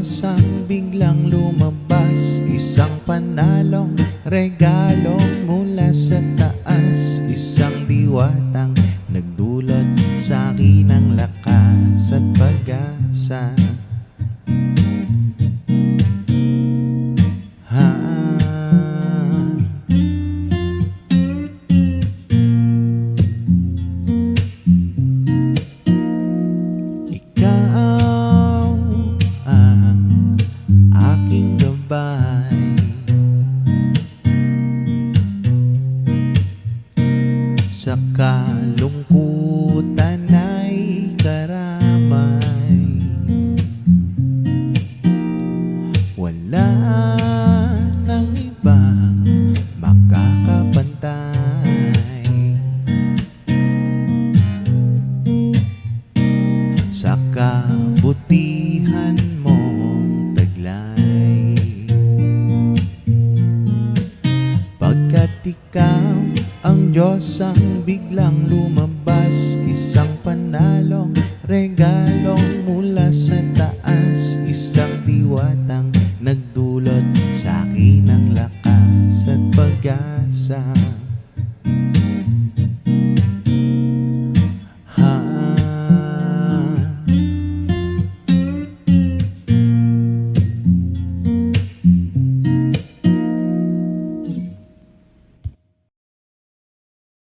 Diyos ang biglang lumabas, isang panalong regalo mula sa taas, isang diwatang nagdulot sa akin ng lakas at pag-asa. Ikaw ang aking gabay, sa kalungkutan ay karamay. Wala nang ibang makakapantay sa kabutihan mong taglay, pagkat ikaw ang Diyos ang biglang lumabas, isang panalong regalong mula sa taas, isang diwatang nagdulot sa akin ng lakas at pag-asa.